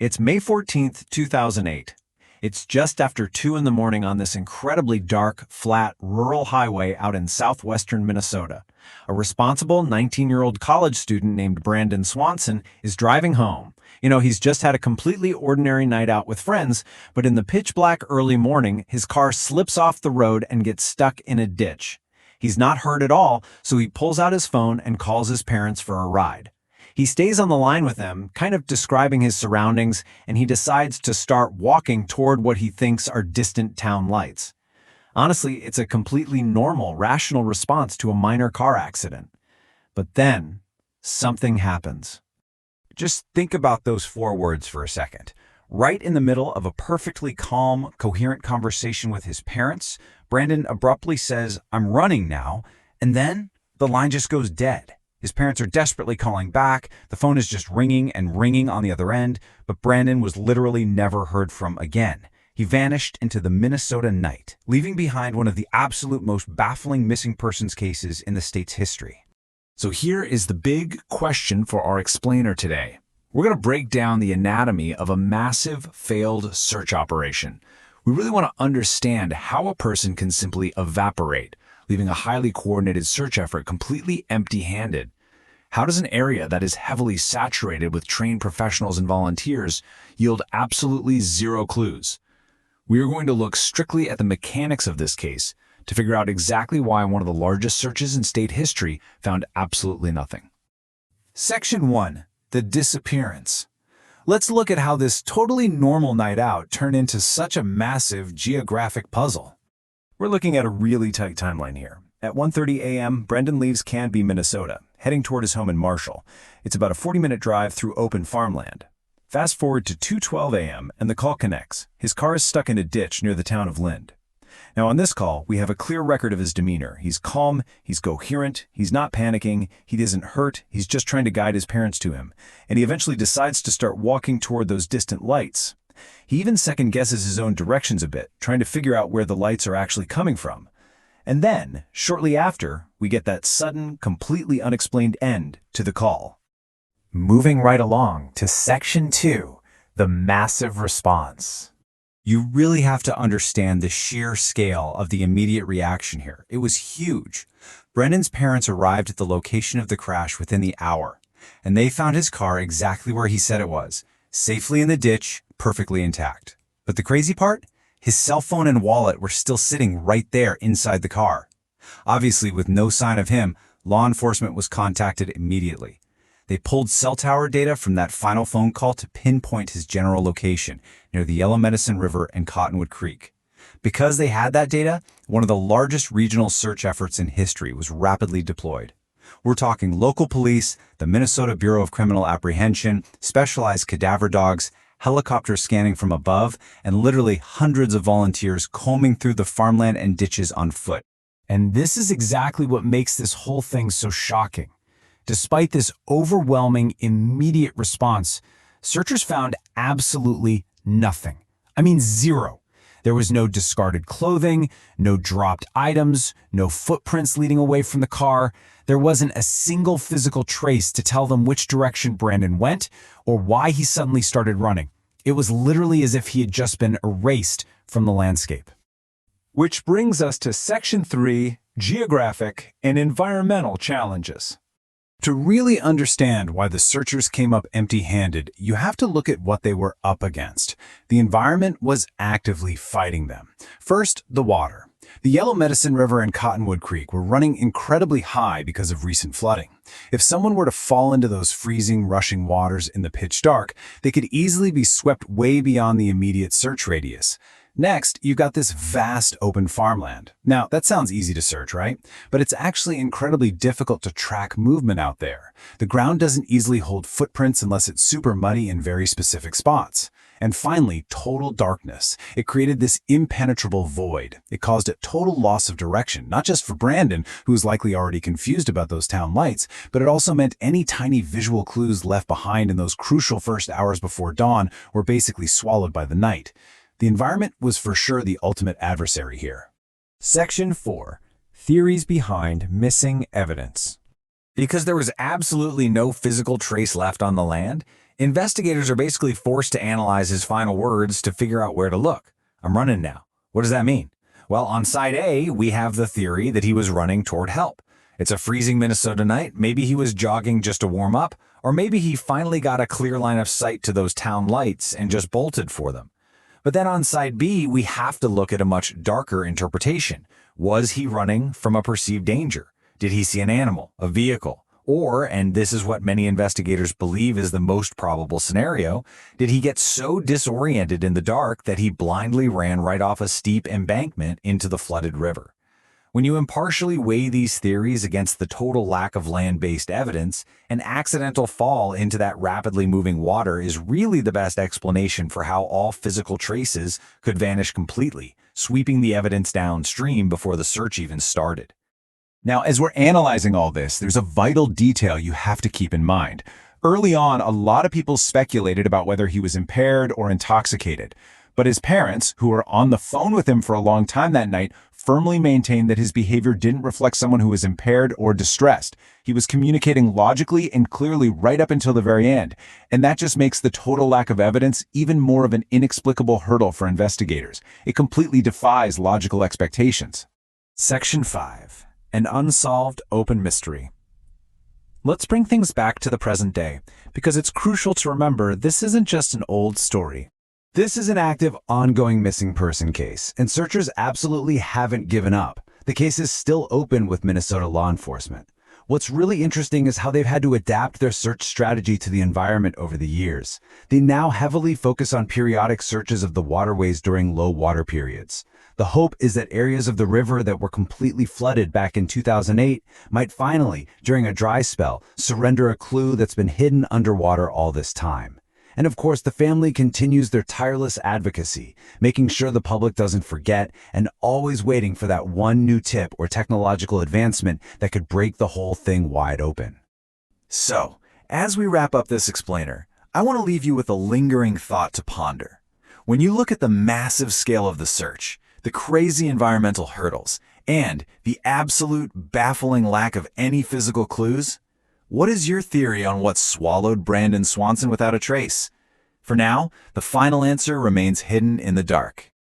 It's May 14th, 2008. It's just after 2 in the morning on this incredibly dark, flat, rural highway out in southwestern Minnesota. A responsible 19-year-old college student named Brandon Swanson is driving home. He's just had a completely ordinary night out with friends, but in the pitch-black early morning, his car slips off the road and gets stuck in a ditch. He's not hurt at all, so he pulls out his phone and calls his parents for a ride. He stays on the line with them, kind of describing his surroundings, and he decides to start walking toward what he thinks are distant town lights. Honestly, it's a completely normal, rational response to a minor car accident. But then, something happens. Just think about those 4 words for a second. Right in the middle of a perfectly calm, coherent conversation with his parents, Brandon abruptly says, "I'm running now," and then the line just goes dead. His parents are desperately calling back, the phone is just ringing and ringing on the other end, but Brandon was literally never heard from again. He vanished into the Minnesota night, leaving behind one of the absolute most baffling missing persons cases in the state's history. So here is the big question for our explainer today. We're going to break down the anatomy of a massive failed search operation. We really want to understand how a person can simply evaporate, leaving a highly coordinated search effort completely empty-handed. How does an area that is heavily saturated with trained professionals and volunteers yield absolutely zero clues? We are going to look strictly at the mechanics of this case to figure out exactly why one of the largest searches in state history found absolutely nothing. Section 1. The Disappearance. Let's look at how this totally normal night out turned into such a massive geographic puzzle. We're looking at a really tight timeline here. At 1:30 a.m., Brendan leaves Canby, Minnesota, heading toward his home in Marshall. It's about a 40-minute drive through open farmland. Fast forward to 2:12 a.m., and the call connects. His car is stuck in a ditch near the town of Lind. Now on this call, we have a clear record of his demeanor. He's calm, he's coherent, he's not panicking, he isn't hurt, he's just trying to guide his parents to him. And he eventually decides to start walking toward those distant lights. He even second-guesses his own directions a bit, trying to figure out where the lights are actually coming from. And then, shortly after, we get that sudden, completely unexplained end to the call. Moving right along to Section 2, the massive response. You really have to understand the sheer scale of the immediate reaction here. It was huge. Brendan's parents arrived at the location of the crash within the hour, and they found his car exactly where he said it was, safely in the ditch, perfectly intact. But the crazy part? His cell phone and wallet were still sitting right there inside the car. Obviously, with no sign of him, law enforcement was contacted immediately. They pulled cell tower data from that final phone call to pinpoint his general location near the Yellow Medicine River and Cottonwood Creek. Because they had that data, one of the largest regional search efforts in history was rapidly deployed. We're talking local police, the Minnesota Bureau of Criminal Apprehension, specialized cadaver dogs, helicopters scanning from above, and literally hundreds of volunteers combing through the farmland and ditches on foot. And this is exactly what makes this whole thing so shocking. Despite this overwhelming, immediate response, searchers found absolutely nothing. I mean, zero. There was no discarded clothing, no dropped items, no footprints leading away from the car. There wasn't a single physical trace to tell them which direction Brandon went or why he suddenly started running. It was literally as if he had just been erased from the landscape. Which brings us to Section 3, Geographic and Environmental Challenges. To really understand why the searchers came up empty-handed, you have to look at what they were up against. The environment was actively fighting them. First, the water. The Yellow Medicine River and Cottonwood Creek were running incredibly high because of recent flooding. If someone were to fall into those freezing, rushing waters in the pitch dark, they could easily be swept way beyond the immediate search radius. Next, you've got this vast open farmland. Now, that sounds easy to search, right? But it's actually incredibly difficult to track movement out there. The ground doesn't easily hold footprints unless it's super muddy in very specific spots. And finally, total darkness. It created this impenetrable void. It caused a total loss of direction, not just for Brandon, who was likely already confused about those town lights, but it also meant any tiny visual clues left behind in those crucial first hours before dawn were basically swallowed by the night. The environment was for sure the ultimate adversary here. Section 4. Theories behind missing evidence. Because there was absolutely no physical trace left on the land, Investigators are basically forced to analyze his final words to figure out where to look. I'm running now. What does that mean? Well, on side A, we have the theory that he was running toward help. It's a freezing Minnesota night. Maybe he was jogging just to warm up, or maybe he finally got a clear line of sight to those town lights and just bolted for them. But then on side B, we have to look at a much darker interpretation. Was he running from a perceived danger? Did he see an animal, a vehicle? Or, and this is what many investigators believe is the most probable scenario, did he get so disoriented in the dark that he blindly ran right off a steep embankment into the flooded river? When you impartially weigh these theories against the total lack of land-based evidence, an accidental fall into that rapidly moving water is really the best explanation for how all physical traces could vanish completely, sweeping the evidence downstream before the search even started. Now, as we're analyzing all this, there's a vital detail you have to keep in mind. Early on, a lot of people speculated about whether he was impaired or intoxicated. But his parents, who were on the phone with him for a long time that night, firmly maintained that his behavior didn't reflect someone who was impaired or distressed. He was communicating logically and clearly right up until the very end. And that just makes the total lack of evidence even more of an inexplicable hurdle for investigators. It completely defies logical expectations. Section 5. An unsolved open mystery. Let's bring things back to the present day, because it's crucial to remember this isn't just an old story. This is an active, ongoing missing person case, and searchers absolutely haven't given up. The case is still open with Minnesota law enforcement. What's really interesting is how they've had to adapt their search strategy to the environment over the years. They now heavily focus on periodic searches of the waterways during low water periods. The hope is that areas of the river that were completely flooded back in 2008 might finally, during a dry spell, surrender a clue that's been hidden underwater all this time. And of course, the family continues their tireless advocacy, making sure the public doesn't forget and always waiting for that one new tip or technological advancement that could break the whole thing wide open. So, as we wrap up this explainer, I want to leave you with a lingering thought to ponder. When you look at the massive scale of the search, the crazy environmental hurdles, and the absolute baffling lack of any physical clues, what is your theory on what swallowed Brandon Swanson without a trace? For now, the final answer remains hidden in the dark.